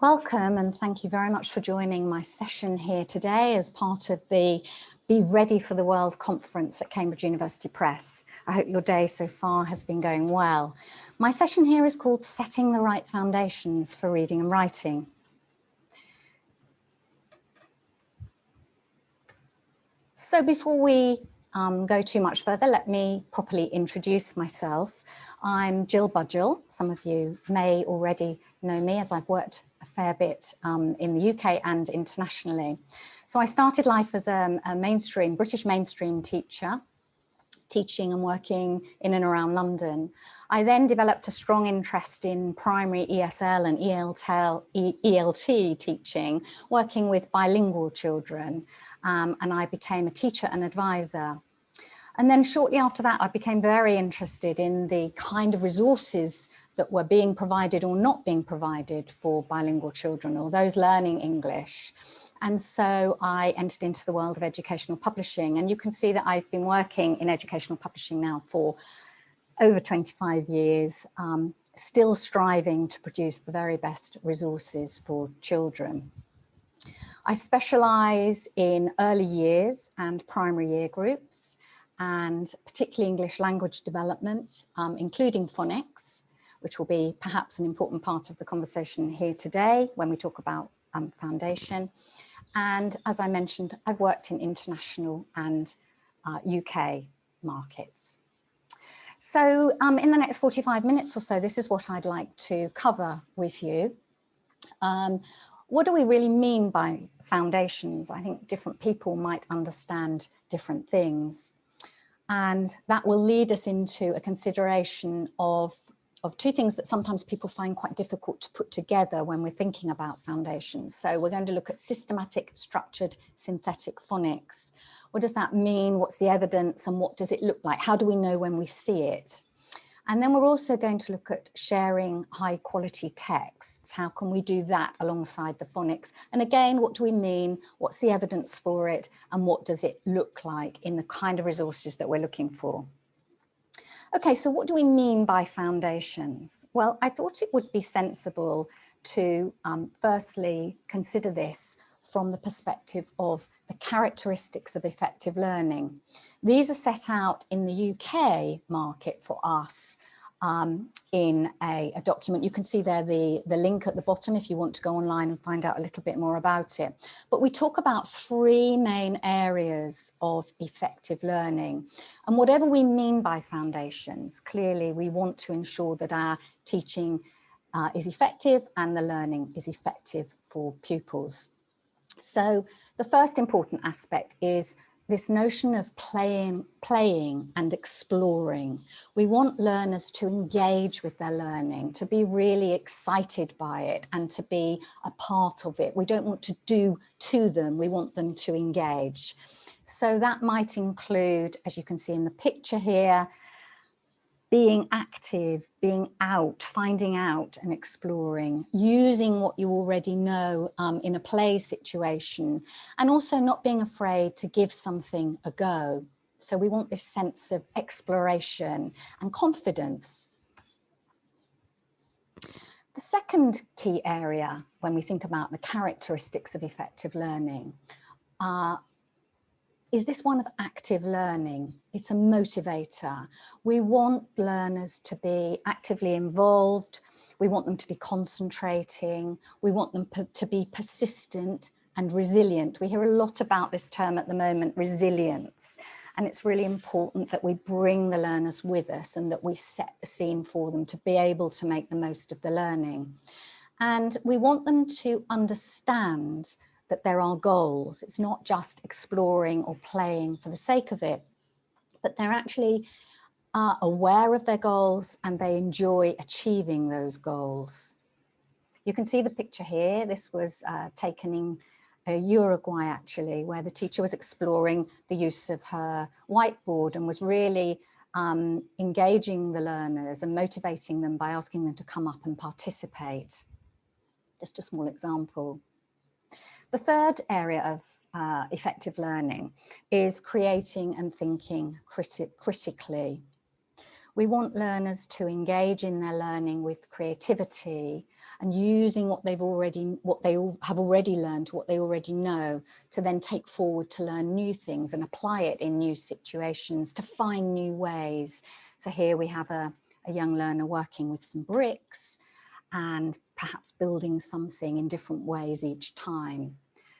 Welcome and thank you very much for joining my session here today as part of the Be Ready for the World conference at Cambridge University Press. I hope your day so far has been going well. My session here is called Setting the Right Foundations for Reading and Writing. So before we go too much further, let me properly introduce myself. I'm Jill Budgell. Some of you may already know me as I've worked a fair bit in the UK and internationally. So I started life as a British mainstream teacher, teaching and working in and around London. I then developed a strong interest in primary ESL and ELT teaching, working with bilingual children, and I became a teacher and advisor. And then shortly after that, I became very interested in the kind of resources that were being provided or not being provided for bilingual children or those learning English. And so I entered into the world of educational publishing. And you can see that I've been working in educational publishing now for over 25 years, still striving to produce the very best resources for children. I specialise in early years and primary year groups, and particularly English language development, including phonics, which will be perhaps an important part of the conversation here today when we talk about foundation. And as I mentioned, I've worked in international and UK markets. So in the next 45 minutes or so, this is what I'd like to cover with you. What do we really mean by foundations? I think different people might understand different things. And that will lead us into a consideration of two things that sometimes people find quite difficult to put together when we're thinking about foundations. So we're going to look at systematic, structured, synthetic phonics. What does that mean? What's the evidence and what does it look like? How do we know when we see it? And then we're also going to look at sharing high quality texts. How can we do that alongside the phonics? And again, what do we mean? What's the evidence for it? And what does it look like in the kind of resources that we're looking for? Okay, so what do we mean by foundations? Well, I thought it would be sensible to firstly consider this from the perspective of the characteristics of effective learning. These are set out in the UK market for us in a document. You can see there the link at the bottom if you want to go online and find out a little bit more about it. But we talk about three main areas of effective learning. And whatever we mean by foundations, clearly we want to ensure that our teaching is effective and the learning is effective for pupils. So the first important aspect is this notion of playing and exploring. We want learners to engage with their learning, to be really excited by it and to be a part of it. We don't want to do to them, we want them to engage. So that might include, as you can see in the picture here, being active, being out, finding out and exploring, using what you already know in a play situation, and also not being afraid to give something a go. So we want this sense of exploration and confidence. The second key area when we think about the characteristics of effective learning is this one of active learning. It's a motivator. We want learners to be actively involved. We want them to be concentrating. We want them to be persistent and resilient. We hear a lot about this term at the moment, resilience. And it's really important that we bring the learners with us and that we set the scene for them to be able to make the most of the learning. And we want them to understand that there are goals. It's not just exploring or playing for the sake of it, but they're actually aware of their goals and they enjoy achieving those goals. You can see the picture here. This was taken in Uruguay, actually, where the teacher was exploring the use of her whiteboard and was really engaging the learners and motivating them by asking them to come up and participate. Just a small example. The third area of effective learning is creating and thinking critically. We want learners to engage in their learning with creativity and using what they have already learned, what they already know, to then take forward to learn new things and apply it in new situations, to find new ways. So here we have a young learner working with some bricks and perhaps building something in different ways each time.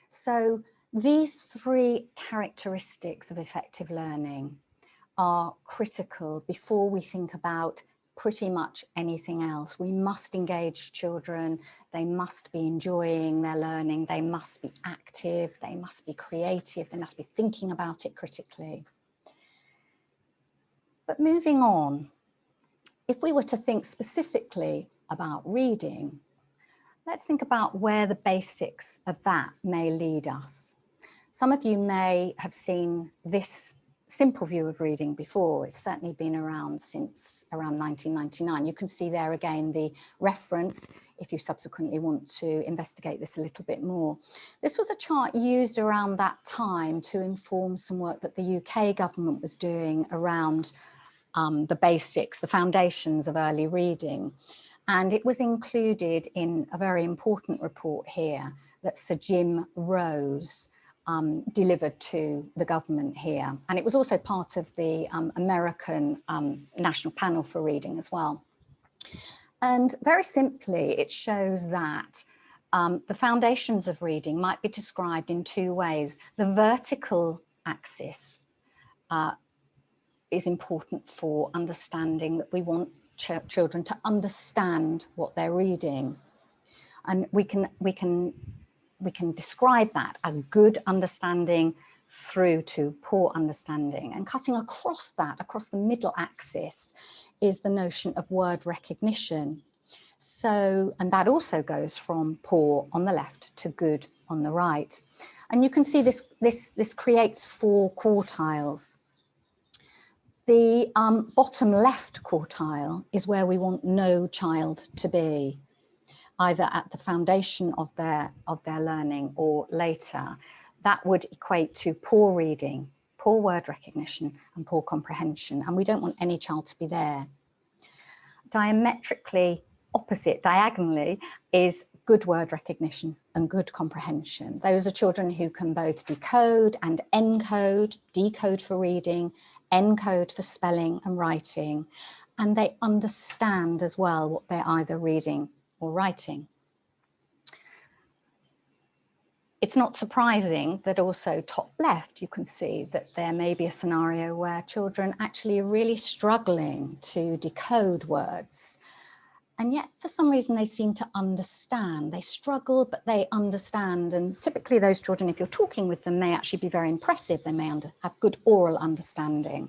So these three characteristics of effective learning are critical before we think about pretty much anything else. We must engage children, they must be enjoying their learning, they must be active, they must be creative, they must be thinking about it critically. But moving on, if we were to think specifically about reading, let's think about where the basics of that may lead us. Some of you may have seen this simple view of reading before. It's certainly been around since around 1999. You can see there again the reference if you subsequently want to investigate this a little bit more. This was a chart used around that time to inform some work that the UK government was doing around the basics, the foundations of early reading. And it was included in a very important report here that Sir Jim Rose delivered to the government here. And it was also part of the American National Panel for Reading as well. And very simply, it shows that the foundations of reading might be described in two ways. The vertical axis is important for understanding that we want children to understand what they're reading. And we can describe that as good understanding through to poor understanding. And cutting across that, across the middle axis, is the notion of word recognition. So, and that also goes from poor on the left to good on the right. And you can see this creates four quartiles. The bottom left quartile is where we want no child to be, either at the foundation of their learning or later. That would equate to poor reading, poor word recognition, and poor comprehension. And we don't want any child to be there. Diametrically opposite, diagonally, is good word recognition and good comprehension. Those are children who can both decode and encode, decode for reading, encode for spelling and writing, and they understand as well what they're either reading or writing. It's not surprising that also top left, you can see that there may be a scenario where children actually are really struggling to decode words. And yet for some reason they seem to understand. They struggle, but they understand. And typically those children, if you're talking with them, may actually be very impressive. They may have good oral understanding.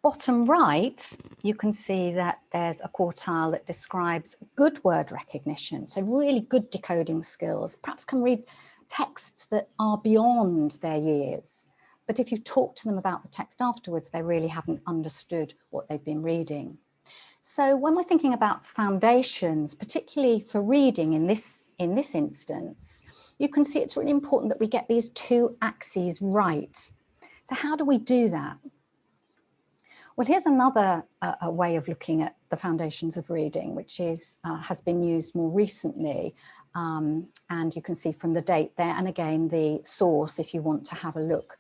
Bottom right, you can see that there's a quartile that describes good word recognition. So really good decoding skills, perhaps can read texts that are beyond their years. But if you talk to them about the text afterwards, they really haven't understood what they've been reading. So when we're thinking about foundations, particularly for reading in this instance, you can see it's really important that we get these two axes right. So how do we do that? Well, here's another way of looking at the foundations of reading, which is has been used more recently. And you can see from the date there, and again, the source, if you want to have a look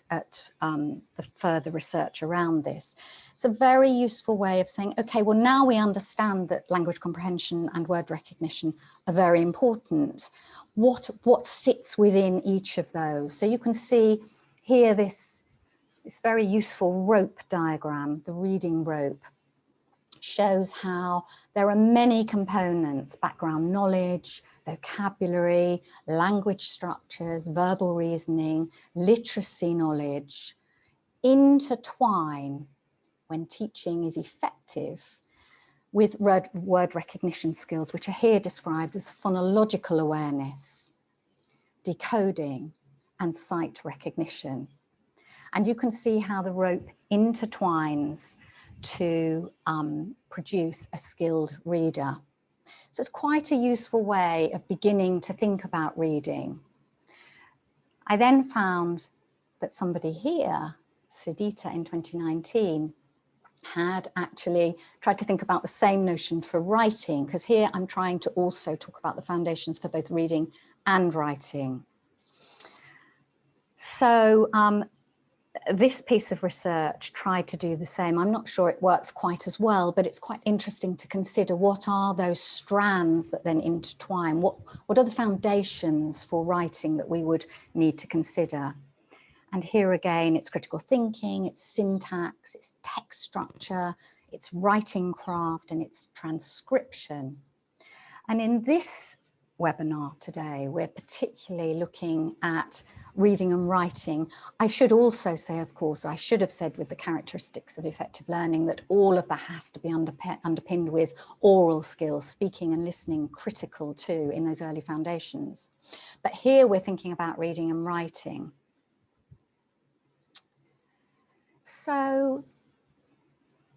at the further research around this. It's a very useful way of saying, okay, well, now we understand that language comprehension and word recognition are very important. What sits within each of those? So you can see here this very useful rope diagram, the reading rope, shows how there are many components: background knowledge, vocabulary, language structures, verbal reasoning, literacy knowledge, intertwine when teaching is effective with word recognition skills, which are here described as phonological awareness, decoding, and sight recognition. And you can see how the rope intertwines to produce a skilled reader. So it's quite a useful way of beginning to think about reading. I then found that somebody here, Sidita in 2019, had actually tried to think about the same notion for writing, because here I'm trying to also talk about the foundations for both reading and writing. So this piece of research tried to do the same. I'm not sure it works quite as well, but it's quite interesting to consider what are those strands that then intertwine. What are the foundations for writing that we would need to consider? And here again, it's critical thinking, it's syntax, it's text structure, it's writing craft, and it's transcription. And in this webinar today, we're particularly looking at reading and writing. I should also say, of course, I should have said with the characteristics of effective learning that all of that has to be underpinned with oral skills, speaking and listening, critical too in those early foundations. But here we're thinking about reading and writing. So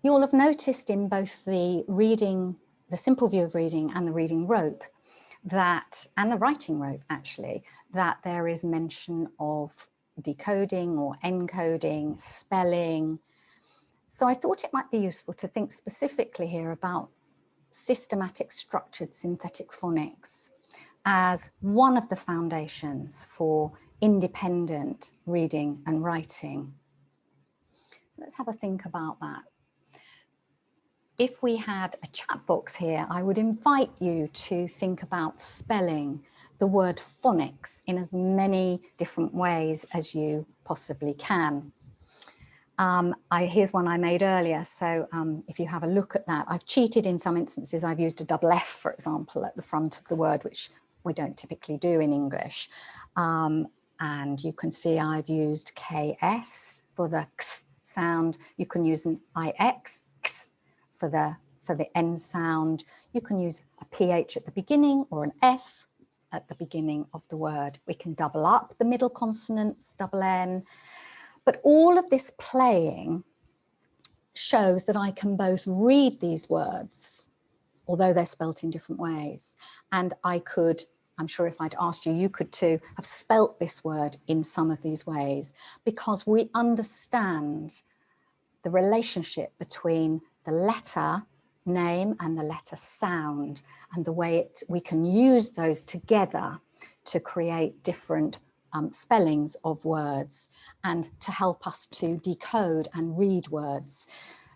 you'll have noticed in both the reading, the simple view of reading and the reading rope that, and the writing rope actually, that there is mention of decoding or encoding, spelling. So I thought it might be useful to think specifically here about systematic structured synthetic phonics as one of the foundations for independent reading and writing. Let's have a think about that. If we had a chat box here, I would invite you to think about spelling the word phonics in as many different ways as you possibly can. Here's one I made earlier, so if you have a look at that, I've cheated in some instances. I've used a double F, for example, at the front of the word, which we don't typically do in English. And you can see I've used KS for the X sound. You can use an IX, X, for the N sound. You can use a PH at the beginning or an F at the beginning of the word. We can double up the middle consonants, double N. But all of this playing shows that I can both read these words, although they're spelt in different ways. And I could, I'm sure if I'd asked you, you could too, have spelt this word in some of these ways, because we understand the relationship between the letter name and the letter sound, and the way we can use those together to create different spellings of words and to help us to decode and read words.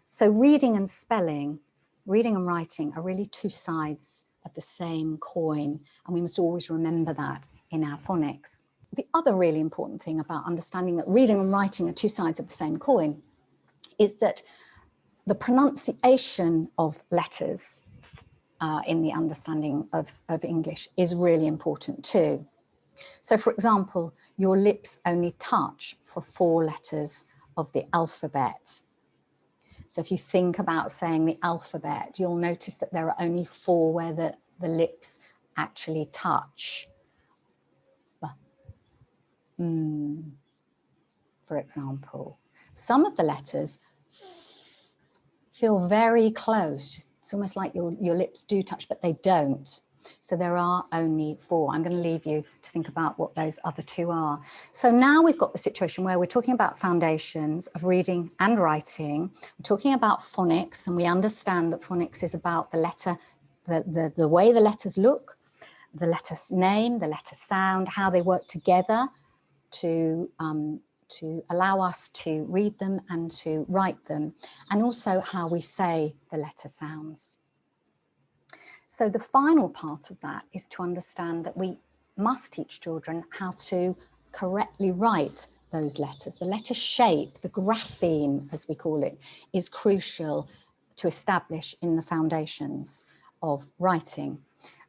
So reading and spelling, reading and writing are really two sides of the same coin, and we must always remember that in our phonics. The other really important thing about understanding that reading and writing are two sides of the same coin is that the pronunciation of letters in the understanding of English is really important too. So for example, your lips only touch for 4 letters of the alphabet. So if you think about saying the alphabet, you'll notice that there are only 4 where the lips actually touch. For example, some of the letters feel very close. It's almost like your lips do touch, but they don't. So there are only 4. I'm going to leave you to think about what those other 2 are. So now we've got the situation where we're talking about foundations of reading and writing. We're talking about phonics, and we understand that phonics is about the letter, the way the letters look, the letter's name, the letter sound, how they work together to allow us to read them and to write them, and also how we say the letter sounds. So the final part of that is to understand that we must teach children how to correctly write those letters. The letter shape, the grapheme, as we call it, is crucial to establish in the foundations of writing.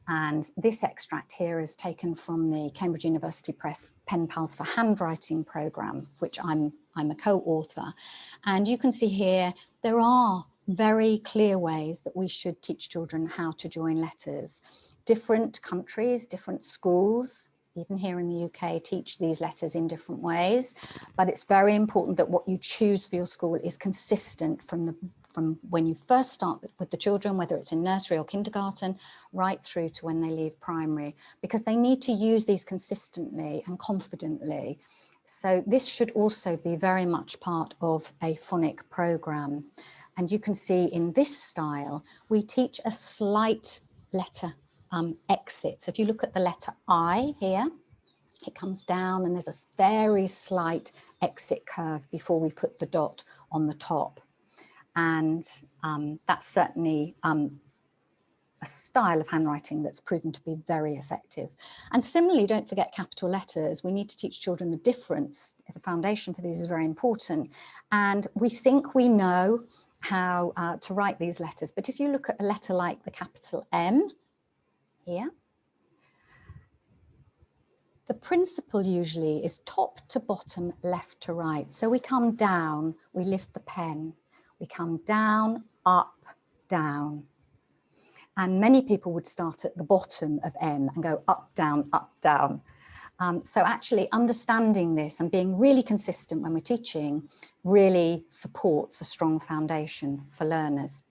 And this extract here is taken from the Cambridge University Press Pen Pals for Handwriting programme, which I'm a co-author. And you can see here, there are very clear ways that we should teach children how to join letters. Different countries, different schools, even here in the UK, teach these letters in different ways. But it's very important that what you choose for your school is consistent from when you first start with the children, whether it's in nursery or kindergarten, right through to when they leave primary, because they need to use these consistently and confidently. So this should also be very much part of a phonic programme. And you can see in this style, we teach a slight letter exit. So if you look at the letter I here, it comes down and there's a very slight exit curve before we put the dot on the top. And that's certainly a style of handwriting that's proven to be very effective. And similarly, don't forget capital letters. We need to teach children the difference. The foundation for these is very important. And we think we know how to write these letters. But if you look at a letter like the capital M here, the principle usually is top to bottom, left to right. So we come down, we lift the pen. We come down, up, down. And many people would start at the bottom of M and go up, down, up, down. So actually understanding this and being really consistent when we're teaching really supports a strong foundation for learners.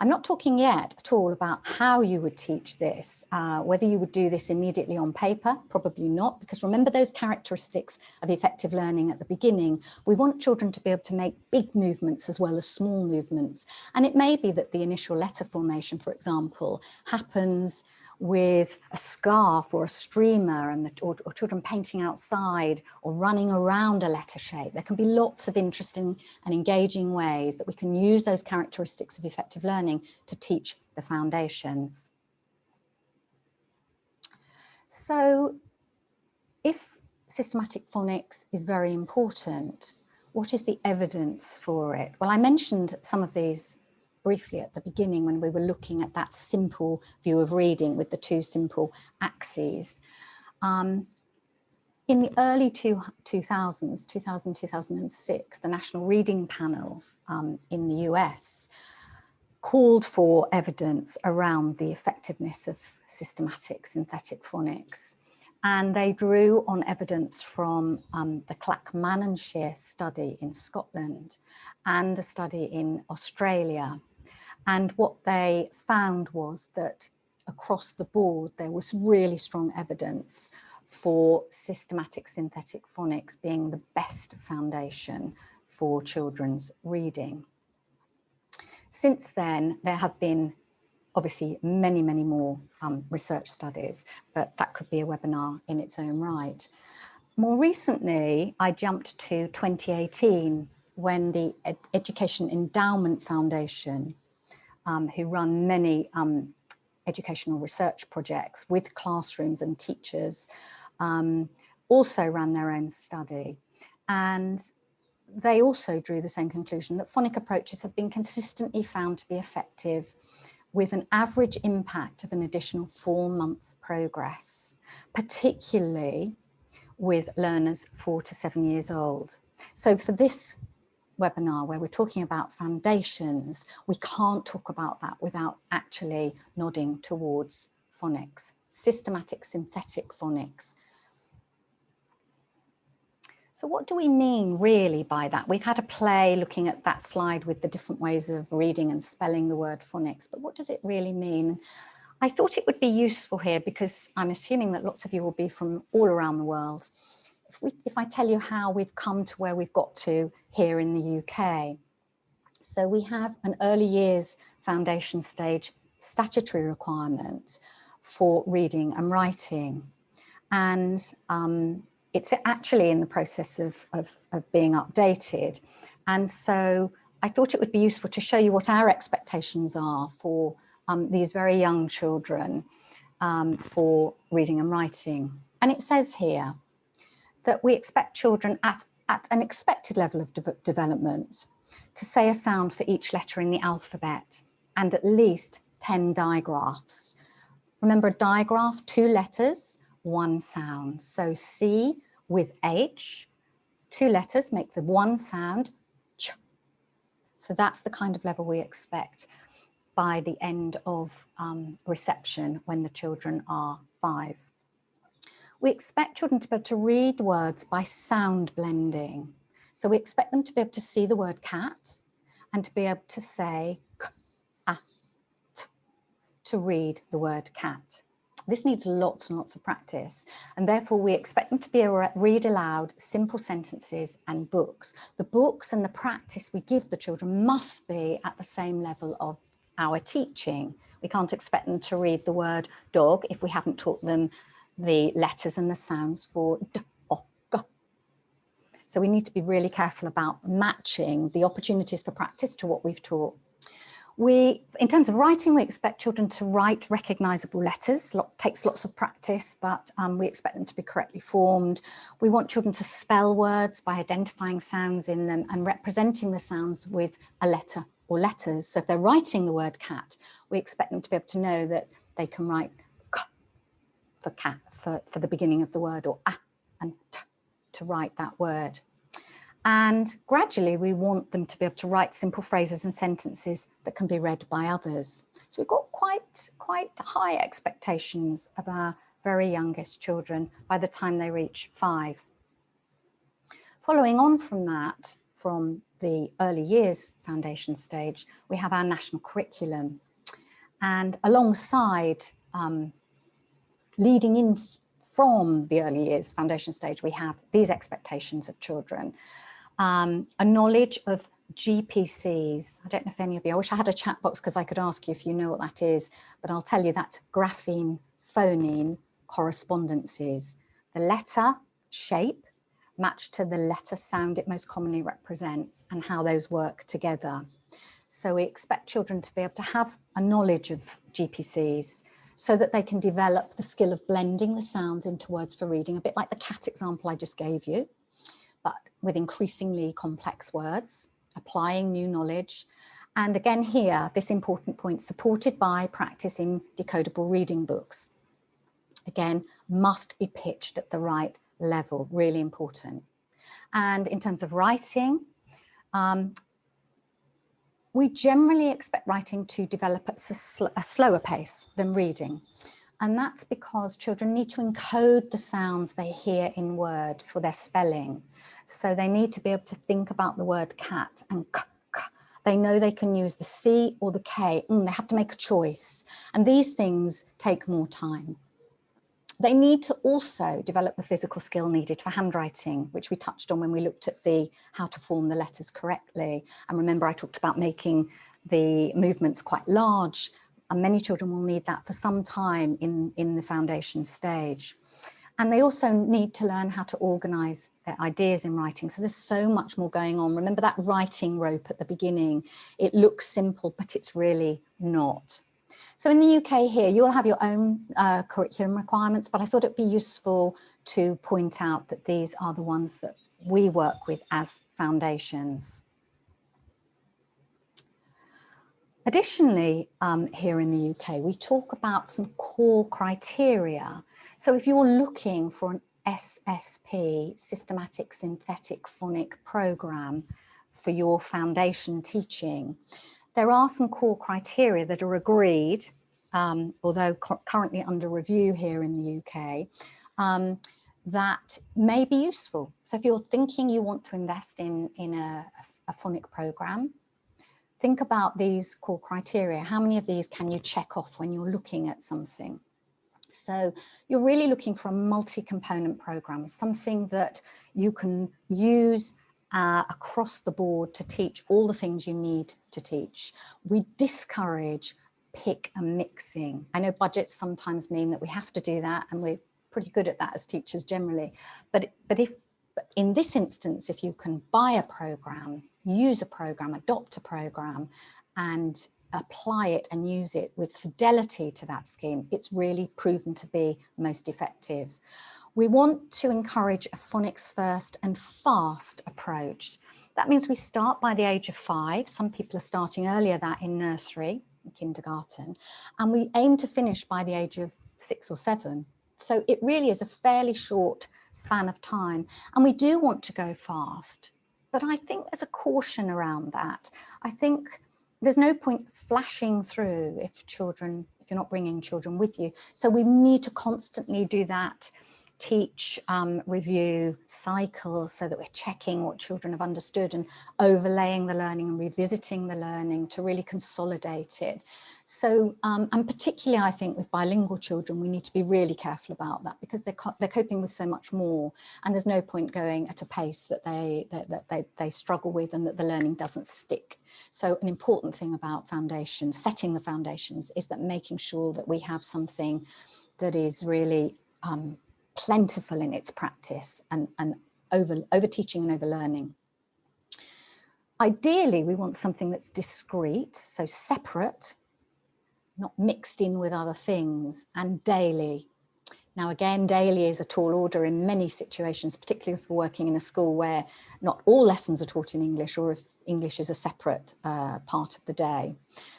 I'm not talking yet at all about how you would teach this, whether you would do this immediately on paper, probably not, because remember those characteristics of effective learning at the beginning. We want children to be able to make big movements as well as small movements. And it may be that the initial letter formation, for example, happens with a scarf or a streamer and or children painting outside or running around a letter shape. There can be lots of interesting and engaging ways that we can use those characteristics of effective learning to teach the foundations. So if systematic phonics is very important, what is the evidence for it? Well, I mentioned some of these briefly at the beginning when we were looking at that simple view of reading with the two simple axes. In the early 2000s, 2006, the National Reading Panel in the US called for evidence around the effectiveness of systematic synthetic phonics. And they drew on evidence from the Clackmannanshire study in Scotland and a study in Australia. And what they found was that across the board, there was really strong evidence for systematic synthetic phonics being the best foundation for children's reading. Since then, there have been obviously many, many more research studies, but that could be a webinar in its own right. More recently, I jumped to 2018 when the Education Endowment Foundation, who run many educational research projects with classrooms and teachers, also ran their own study. And they also drew the same conclusion that phonic approaches have been consistently found to be effective with an average impact of an additional 4 months progress, particularly with learners 4 to 7 years old. So for this webinar where we're talking about foundations, we can't talk about that without actually nodding towards phonics, systematic synthetic phonics. So what do we mean really by that? We've had a play looking at that slide with the different ways of reading and spelling the word phonics, but what does it really mean? I thought it would be useful here because I'm assuming that lots of you will be from all around the world. If I tell you how we've come to where we've got to here in the UK. So we have an early years foundation stage statutory requirement for reading and writing. And it's actually in the process of being updated. And so I thought it would be useful to show you what our expectations are for these very young children for reading and writing. And it says here that we expect children at an expected level of development to say a sound for each letter in the alphabet and at least 10 digraphs. Remember a digraph, 2 letters, 1 sound. So C with H, 2 letters make the 1 sound, ch. So that's the kind of level we expect by the end of reception when the children are 5. We expect children to be able to read words by sound blending. So we expect them to be able to see the word cat and to be able to say k, a, t, to read the word cat. This needs lots and lots of practice, and therefore we expect them to be able to read aloud simple sentences and books. The books and the practice we give the children must be at the same level of our teaching. We can't expect them to read the word dog if we haven't taught them the letters and the sounds for d, o, g. So we need to be really careful about matching the opportunities for practice to what we've taught. In terms of writing, we expect children to write recognizable letters. Takes lots of practice, but we expect them to be correctly formed. We want children to spell words by identifying sounds in them and representing the sounds with a letter or letters. So if they're writing the word cat, we expect them to be able to know that they can write k for cat for the beginning of the word, or a and t to write that word. And gradually we want them to be able to write simple phrases and sentences that can be read by others. So we've got quite high expectations of our very youngest children by the time they reach 5. Following on from that, from the early years foundation stage, we have our national curriculum. And alongside leading in from the early years foundation stage, we have these expectations of children. A knowledge of GPCs. I don't know if any of you, I wish I had a chat box because I could ask you if you know what that is, but I'll tell you that's grapheme, phoneme, correspondences. The letter shape matched to the letter sound it most commonly represents and how those work together. So we expect children to be able to have a knowledge of GPCs so that they can develop the skill of blending the sounds into words for reading, a bit like the cat example I just gave you, but with increasingly complex words, applying new knowledge. And again here, this important point, supported by practice in decodable reading books. Again, must be pitched at the right level, really important. And in terms of writing, we generally expect writing to develop at a slower pace than reading. And that's because children need to encode the sounds they hear in word for their spelling. So they need to be able to think about the word cat and k, k. They know they can use the C or the K. They have to make a choice. And these things take more time. They need to also develop the physical skill needed for handwriting, which we touched on when we looked at how to form the letters correctly. And remember, I talked about making the movements quite large. And many children will need that for some time in the foundation stage. And they also need to learn how to organize their ideas in writing. So there's so much more going on. Remember that writing rope at the beginning. It looks simple, but it's really not. So in the UK here, you'll have your own curriculum requirements, but I thought it'd be useful to point out that these are the ones that we work with as foundations. Additionally, here in the UK, we talk about some core criteria. So if you're looking for an SSP, Systematic Synthetic Phonic Programme, for your foundation teaching, there are some core criteria that are agreed, although currently under review here in the UK, that may be useful. So if you're thinking you want to invest in a phonic programme, think about these core criteria. How many of these can you check off when you're looking at something? So you're really looking for a multi-component program, something that you can use across the board to teach all the things you need to teach. We discourage pick and mixing. I know budgets sometimes mean that we have to do that, and we're pretty good at that as teachers generally. But if in this instance, if you can buy a program, use a program, adopt a program, and apply it and use it with fidelity to that scheme, it's really proven to be most effective. We want to encourage a phonics first and fast approach. That means we start by the age of 5. Some people are starting earlier that in nursery, kindergarten, and we aim to finish by the age of 6 or 7. So it really is a fairly short span of time, and we do want to go fast, but I think there's a caution around that. I think there's no point flashing through if you're not bringing children with you. So we need to constantly do that teach, review cycle so that we're checking what children have understood and overlaying the learning and revisiting the learning to really consolidate it. So, and particularly I think with bilingual children, we need to be really careful about that because they're coping with so much more, and there's no point going at a pace that they struggle with and that the learning doesn't stick. So an important thing about foundations, setting the foundations, is that making sure that we have something that is really plentiful in its practice and over teaching and over learning. Ideally, we want something that's discrete, so separate, not mixed in with other things, and daily. Now again, daily is a tall order in many situations, particularly if we're working in a school where not all lessons are taught in English, or if English is a separate part of the day.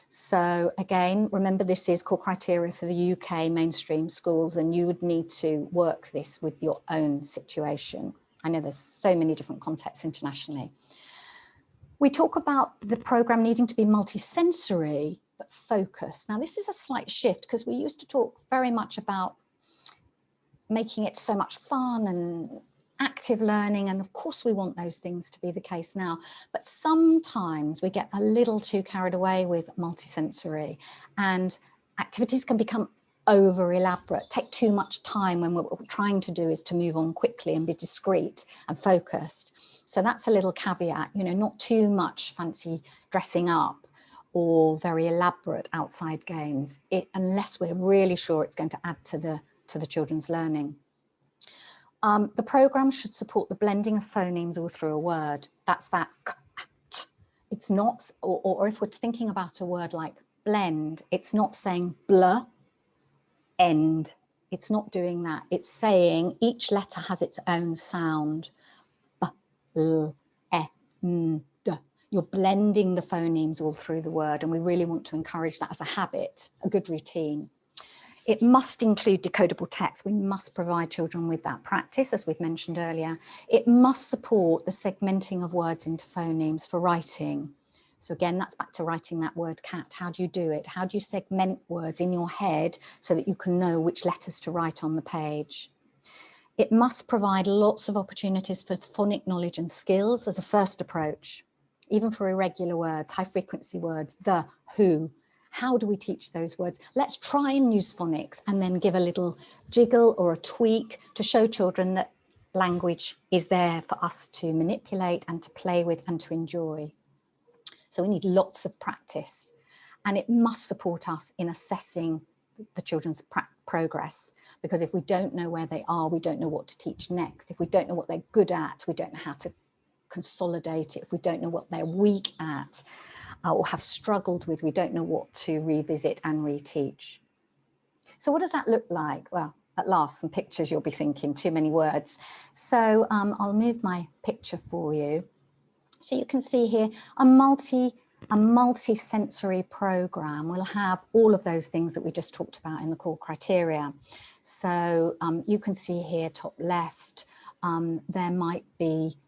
So again, remember, this is core criteria for the UK mainstream schools, and you would need to work this with your own situation. I know there's so many different contexts internationally. We talk about the programme needing to be multisensory, but focused. Now, this is a slight shift because we used to talk very much about making it so much fun and active learning. And of course, we want those things to be the case now. But sometimes we get a little too carried away with multisensory, and activities can become over elaborate, take too much time when what we're trying to do is to move on quickly and be discreet and focused. So that's a little caveat, you know, not too much fancy dressing up or very elaborate outside games, unless we're really sure it's going to add to the children's learning. The programme should support the blending of phonemes all through a word. That's that. It's not, or if we're thinking about a word like blend, it's not saying blah, end. It's not doing that. It's saying each letter has its own sound. B, l, e, n, d. You're blending the phonemes all through the word, and we really want to encourage that as a habit, a good routine. It must include decodable text. We must provide children with that practice, as we've mentioned earlier. It must support the segmenting of words into phonemes for writing. So again, that's back to writing that word cat. How do you do it? How do you segment words in your head so that you can know which letters to write on the page? It must provide lots of opportunities for phonic knowledge and skills as a first approach, even for irregular words, high frequency words, the, who. How do we teach those words? Let's try and use phonics and then give a little jiggle or a tweak to show children that language is there for us to manipulate and to play with and to enjoy. So we need lots of practice, and it must support us in assessing the children's progress, because if we don't know where they are, we don't know what to teach next. If we don't know what they're good at, we don't know how to consolidate it. If we don't know what they're weak at or have struggled with, we don't know what to revisit and reteach. So what does that look like? Well, at last, some pictures. You'll be thinking too many words. So I'll move my picture for you. So you can see here a multi-sensory programme will have all of those things that we just talked about in the core criteria. So you can see here, top left, there might be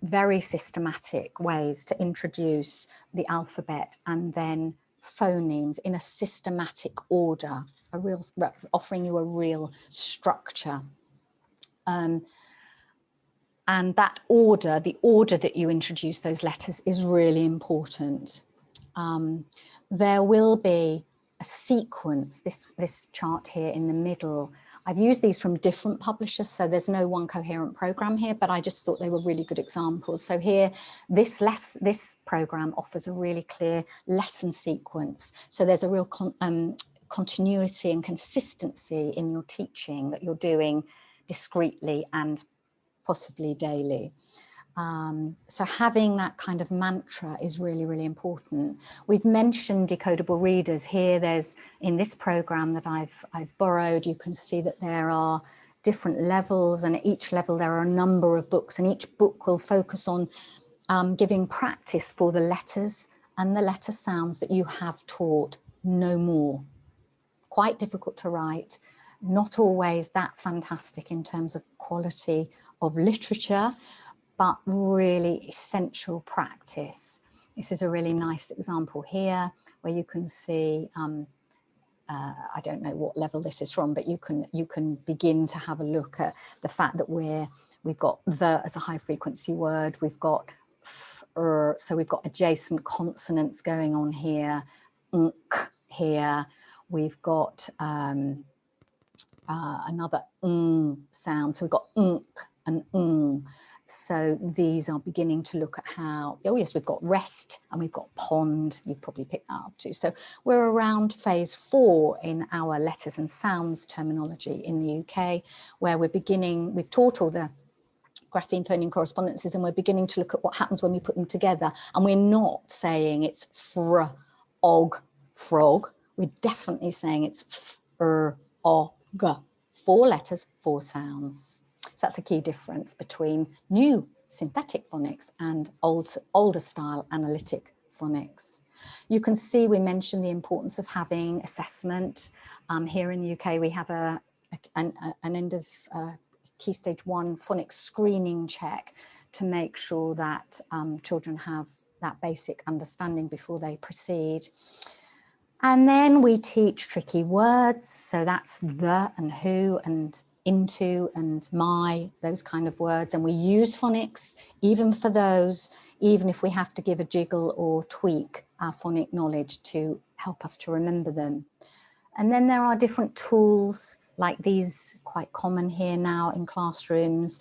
very systematic ways to introduce the alphabet and then phonemes in a systematic order, offering you a real structure. And that order, the order that you introduce those letters, is really important. There will be a sequence, this chart here in the middle. I've used these from different publishers, so there's no one coherent program here, but I just thought they were really good examples. So here, this program offers a really clear lesson sequence. So there's a real continuity and consistency in your teaching that you're doing discreetly and possibly daily. So having that kind of mantra is really, really important. We've mentioned decodable readers here. There's, in this program that I've borrowed, you can see that there are different levels, and at each level there are a number of books, and each book will focus on giving practice for the letters and the letter sounds that you have taught, no more. Quite difficult to write, not always that fantastic in terms of quality of literature, but really essential practice. This is a really nice example here where you can see, I don't know what level this is from, but you can begin to have a look at the fact that we've got the as a high frequency word, we've got so we've got adjacent consonants going on here, here. We've got another sound. So we've got and So these are beginning to look at how, oh yes, we've got rest and we've got pond. You've probably picked that up too. So we're around phase 4 in our letters and sounds terminology in the UK, where we've taught all the grapheme phoneme correspondences, and we're beginning to look at what happens when we put them together. And we're not saying it's og, frog. We're definitely saying it's og. 4 letters, 4 sounds. So that's a key difference between new synthetic phonics and older style analytic phonics. You can see we mentioned the importance of having assessment. Here in the UK, we have an end of Key Stage 1 phonics screening check to make sure that children have that basic understanding before they proceed. And then we teach tricky words. So that's the and who and into and my, those kind of words. And we use phonics even for those, even if we have to give a jiggle or tweak our phonic knowledge to help us to remember them. And then there are different tools like these, quite common here now in classrooms,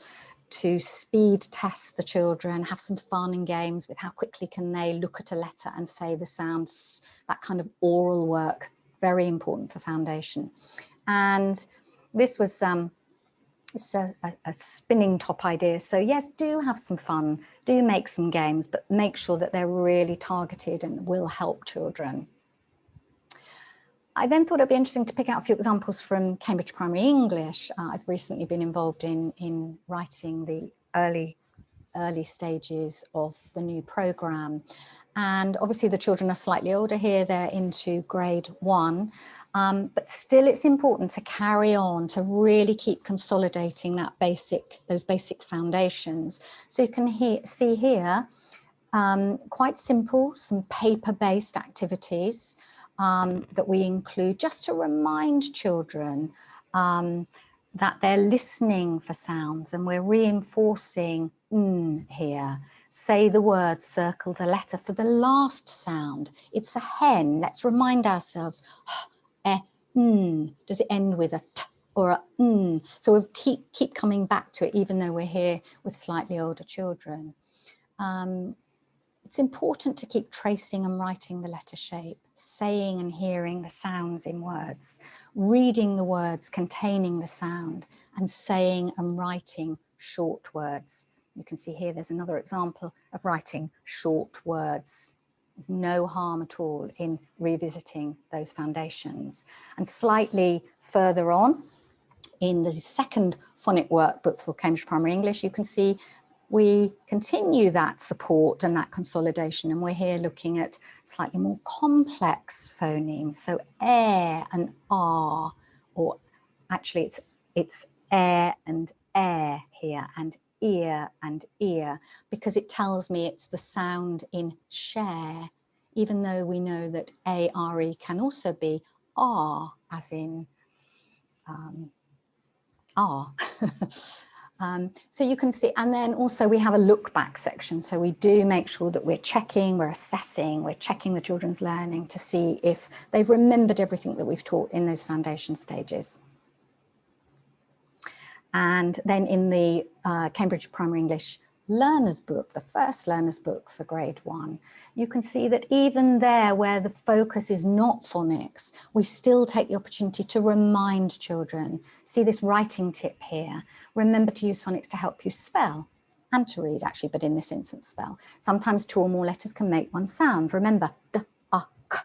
to speed test the children, have some fun and games with how quickly can they look at a letter and say the sounds, that kind of oral work, very important for foundation. And this was a spinning top idea. So yes, do have some fun, do make some games, but make sure that they're really targeted and will help children. I then thought it'd be interesting to pick out a few examples from Cambridge Primary English. I've recently been involved in writing the early stages of the new programme. And obviously the children are slightly older here, they're into grade 1, but still it's important to carry on, to really keep consolidating those basic foundations. So you can see here, quite simple, some paper-based activities that we include just to remind children that they're listening for sounds, and we're reinforcing here. Say the word, circle the letter for the last sound. It's a hen. Let's remind ourselves, does it end with a t or a So we'll keep coming back to it, even though we're here with slightly older children. It's important to keep tracing and writing the letter shape, saying and hearing the sounds in words, reading the words containing the sound, and saying and writing short words. You can see here there's another example of writing short words. There's no harm at all in revisiting those foundations. And slightly further on, in the second phonic workbook for Cambridge Primary English, you can see we continue that support and that consolidation, and we're here looking at slightly more complex phonemes. So air and r, or actually it's air and air here, and ear and ear, because it tells me it's the sound in share, even though we know that A-R-E can also be R, as in R. So you can see, and then also we have a look back section. So we do make sure that we're checking, we're assessing, we're checking the children's learning to see if they've remembered everything that we've taught in those foundation stages. And then in the Cambridge Primary English Learner's Book, the first Learner's Book for grade 1, you can see that even there where the focus is not phonics, we still take the opportunity to remind children. See this writing tip here. Remember to use phonics to help you spell and to read, actually, but in this instance spell. Sometimes 2 or more letters can make one sound. Remember, d, a, k,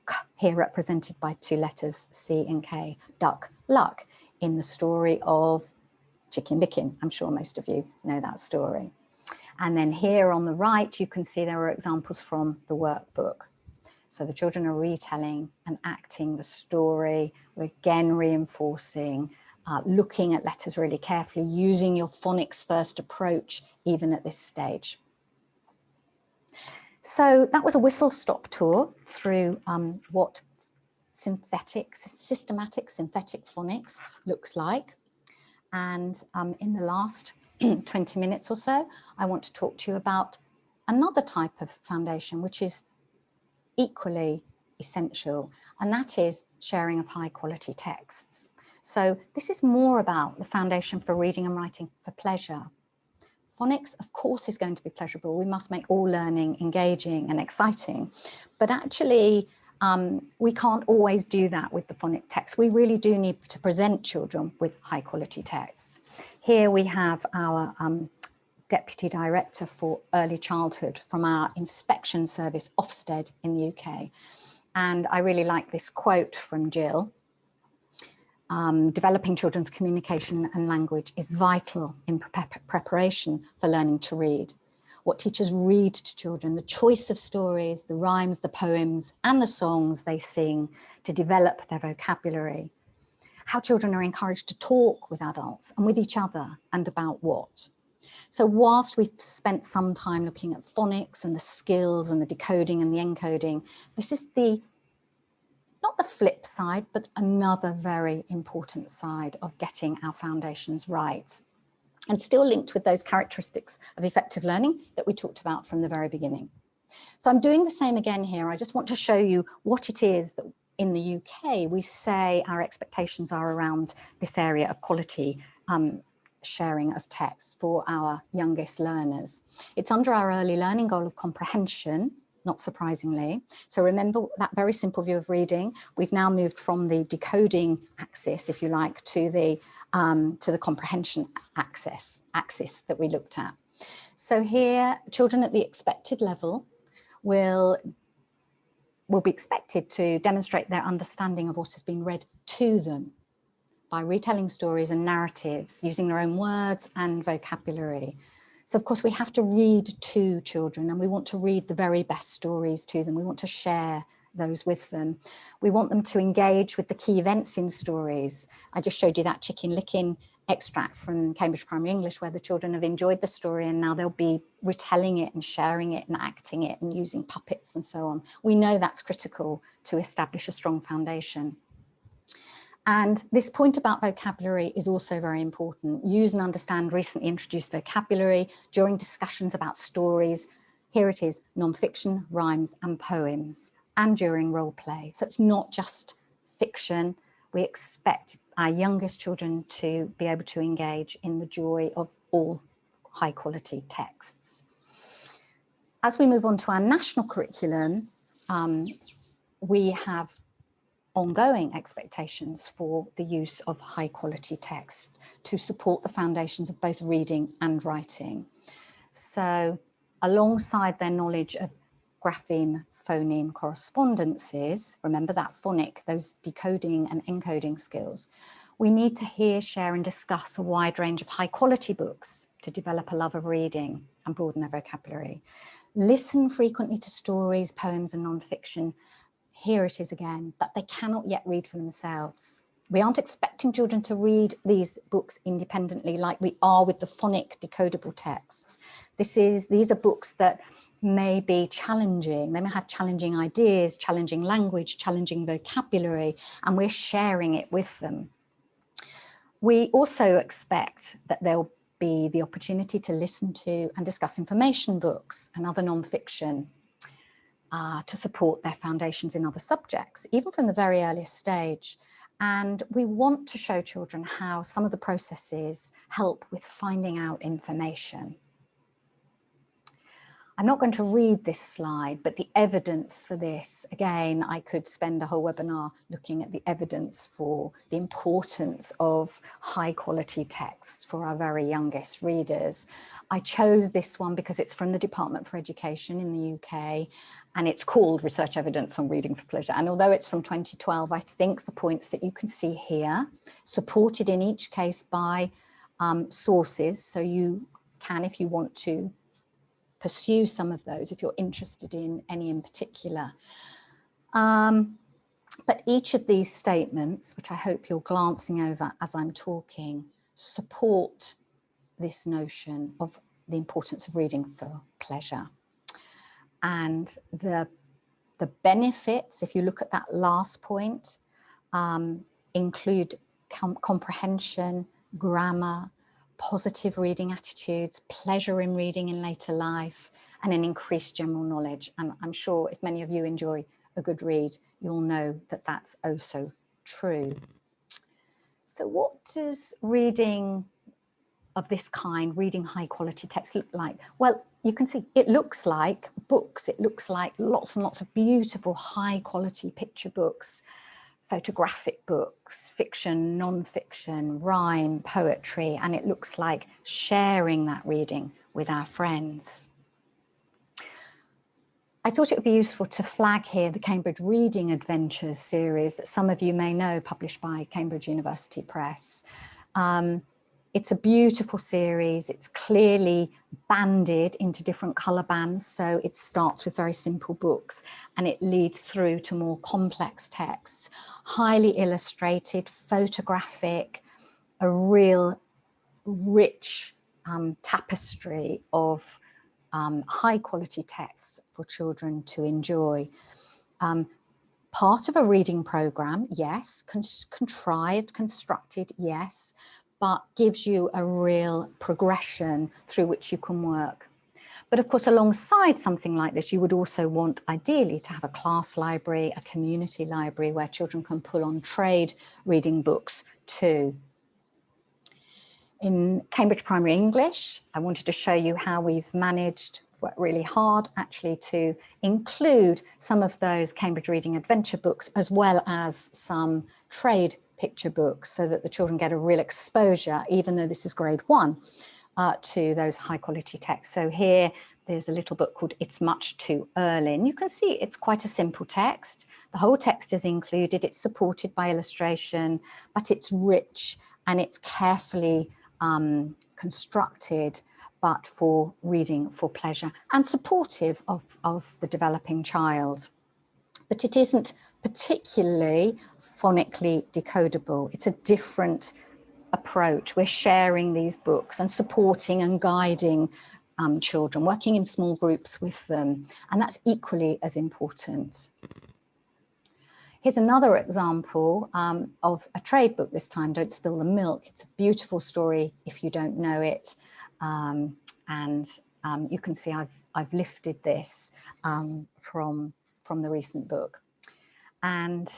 k, here represented by 2 letters, C and K, duck, luck, in the story of Chicken Licken. I'm sure most of you know that story. And then here on the right, you can see there are examples from the workbook. So the children are retelling and acting the story. We're again reinforcing, looking at letters really carefully, using your phonics first approach, even at this stage. So that was a whistle-stop tour through what systematic synthetic phonics looks like. And in the last 20 minutes or so, I want to talk to you about another type of foundation, which is equally essential, and that is sharing of high quality texts. So this is more about the foundation for reading and writing for pleasure. Phonics, of course, is going to be pleasurable. We must make all learning engaging and exciting, but actually we can't always do that with the phonic text. We really do need to present children with high quality texts. Here we have our Deputy Director for Early Childhood from our inspection service, Ofsted, in the UK. And I really like this quote from Jill. Developing children's communication and language is vital in preparation for learning to read. What teachers read to children, the choice of stories, the rhymes, the poems, and the songs they sing to develop their vocabulary. How children are encouraged to talk with adults and with each other, and about what. So whilst we've spent some time looking at phonics and the skills and the decoding and the encoding, this is not the flip side, but another very important side of getting our foundations right, and still linked with those characteristics of effective learning that we talked about from the very beginning. So I'm doing the same again here. I just want to show you what it is that in the UK we say our expectations are around this area of quality sharing of text for our youngest learners. It's under our early learning goal of comprehension, not surprisingly. So remember that very simple view of reading. We've now moved from the decoding axis, if you like, to the comprehension axis that we looked at. So here, children at the expected level will be expected to demonstrate their understanding of what has been read to them by retelling stories and narratives, using their own words and vocabulary. So of course we have to read to children, and we want to read the very best stories to them. We want to share those with them. We want them to engage with the key events in stories. I just showed you that chicken licking extract from Cambridge Primary English, where the children have enjoyed the story and now they'll be retelling it and sharing it and acting it and using puppets and so on. We know that's critical to establish a strong foundation. And this point about vocabulary is also very important. Use and understand recently introduced vocabulary during discussions about stories. Here it is, non-fiction, rhymes and poems, and during role play. So it's not just fiction. We expect our youngest children to be able to engage in the joy of all high quality texts. As we move on to our national curriculum, we have ongoing expectations for the use of high quality text to support the foundations of both reading and writing. So alongside their knowledge of grapheme, phoneme correspondences, remember that phonic, those decoding and encoding skills, we need to hear, share and discuss a wide range of high quality books to develop a love of reading and broaden their vocabulary. Listen frequently to stories, poems and non-fiction. Here it is again, that they cannot yet read for themselves. We aren't expecting children to read these books independently like we are with the phonic decodable texts. These are books that may be challenging. They may have challenging ideas, challenging language, challenging vocabulary, and we're sharing it with them. We also expect that there'll be the opportunity to listen to and discuss information books and other non-fiction to support their foundations in other subjects, even from the very earliest stage. And we want to show children how some of the processes help with finding out information. I'm not going to read this slide, but the evidence for this, again, I could spend a whole webinar looking at the evidence for the importance of high quality texts for our very youngest readers. I chose this one because it's from the Department for Education in the UK, and it's called Research Evidence on Reading for Pleasure. And although it's from 2012, I think the points that you can see here, supported in each case by sources, so you can, if you want to, pursue some of those if you're interested in any in particular. But each of these statements, which I hope you're glancing over as I'm talking, support this notion of the importance of reading for pleasure. And the benefits, if you look at that last point, include comprehension, grammar, positive reading attitudes, pleasure in reading in later life, and an increased general knowledge. And I'm sure if many of you enjoy a good read, you'll know that that's oh so true. So what does reading of this kind, reading high quality text, look like? Well, you can see it looks like books. It looks like lots and lots of beautiful high quality picture books, photographic books, fiction, non-fiction, rhyme, poetry, and it looks like sharing that reading with our friends. I thought it would be useful to flag here the Cambridge Reading Adventures series that some of you may know, published by Cambridge University Press. It's a beautiful series. It's clearly banded into different colour bands. So it starts with very simple books and it leads through to more complex texts, highly illustrated, photographic, a real rich tapestry of high quality texts for children to enjoy. Part of a reading program, yes, contrived, constructed, yes, but gives you a real progression through which you can work. But of course, alongside something like this, you would also want ideally to have a class library, a community library where children can pull on trade reading books too. In Cambridge Primary English, I wanted to show you how we've managed, worked really hard actually, to include some of those Cambridge Reading Adventure books as well as some trade picture books so that the children get a real exposure, even though this is grade 1, to those high quality texts. So here there's a little book called It's Much Too Early. And you can see it's quite a simple text. The whole text is included. It's supported by illustration, but it's rich and it's carefully constructed, but for reading for pleasure and supportive of the developing child. But it isn't particularly phonically decodable. It's a different approach. We're sharing these books and supporting and guiding children, working in small groups with them, and that's equally as important. Here's another example of a trade book this time, Don't Spill the Milk. It's a beautiful story if you don't know it. You can see I've lifted this from the recent book. And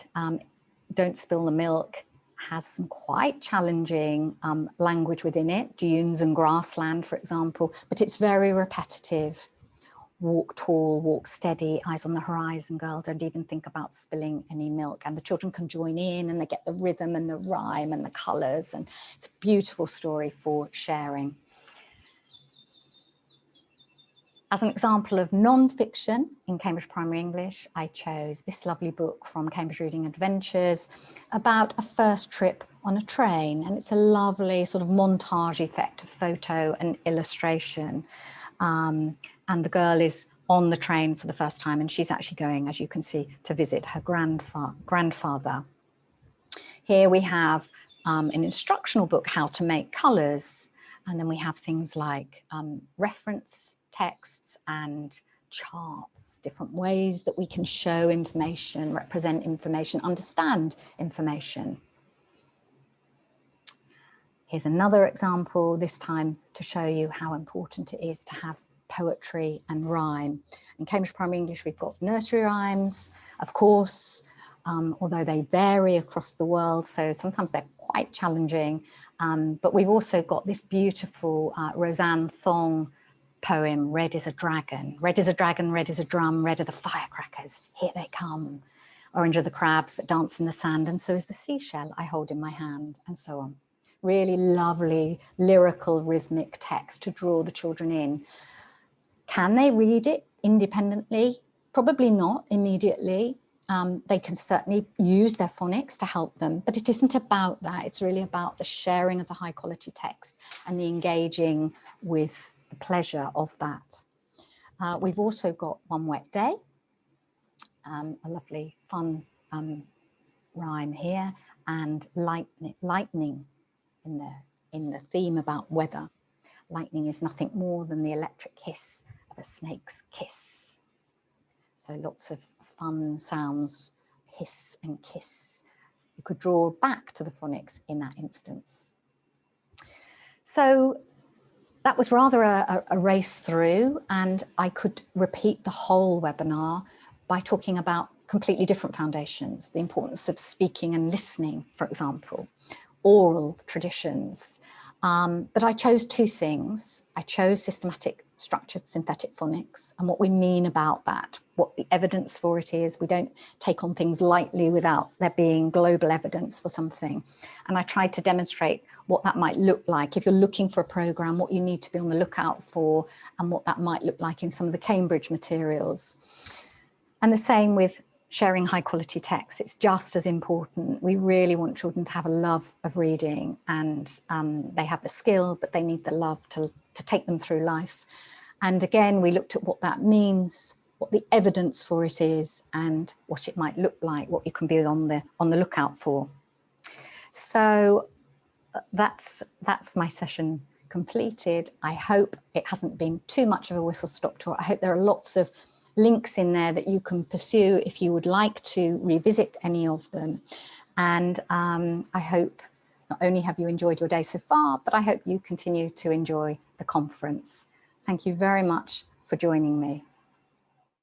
Don't Spill the Milk has some quite challenging language within it, dunes and grassland, for example, but it's very repetitive. Walk tall, walk steady, eyes on the horizon, girl, don't even think about spilling any milk. And the children can join in and they get the rhythm and the rhyme and the colours, and it's a beautiful story for sharing. As an example of non-fiction in Cambridge Primary English, I chose this lovely book from Cambridge Reading Adventures about a first trip on a train. And it's a lovely sort of montage effect of photo and illustration. And the girl is on the train for the first time, and she's actually going, as you can see, to visit her grandfather. Here we have an instructional book, How to Make Colours, and then we have things like reference texts and charts, different ways that we can show information, represent information, understand information. Here's another example, this time to show you how important it is to have poetry and rhyme. In Cambridge Primary English, we've got nursery rhymes, of course, although they vary across the world, so sometimes they're quite challenging. But we've also got this beautiful Roseanne Thong poem, Red is a Dragon. Red is a dragon, red is a drum, red are the firecrackers, here they come. Orange are the crabs that dance in the sand, and so is the seashell I hold in my hand, and so on. Really lovely, lyrical, rhythmic text to draw the children in. Can they read it independently? Probably not immediately. They can certainly use their phonics to help them, but it isn't about that. It's really about the sharing of the high quality text and the engaging with the pleasure of that. We've also got One Wet Day, a lovely fun rhyme here, and lightning in the theme about weather. Lightning is nothing more than the electric hiss of a snake's kiss. So lots of fun sounds, hiss and kiss. You could draw back to the phonics in that instance. So that was rather a race through, and I could repeat the whole webinar by talking about completely different foundations, the importance of speaking and listening, for example, oral traditions. But I chose two things. I chose systematic structured synthetic phonics and what we mean about that, what the evidence for it is. We don't take on things lightly without there being global evidence for something. And I tried to demonstrate what that might look like if you're looking for a program, what you need to be on the lookout for, and what that might look like in some of the Cambridge materials. And the same with sharing high quality texts. It's just as important. We really want children to have a love of reading, and they have the skill, but they need the love to take them through life. And again, we looked at what that means, what the evidence for it is, and what it might look like, what you can be on the lookout for. So that's my session completed. I hope it hasn't been too much of a whistle-stop tour. I hope there are lots of links in there that you can pursue if you would like to revisit any of them. And I hope not only have you enjoyed your day so far, but I hope you continue to enjoy the conference. Thank you very much for joining me.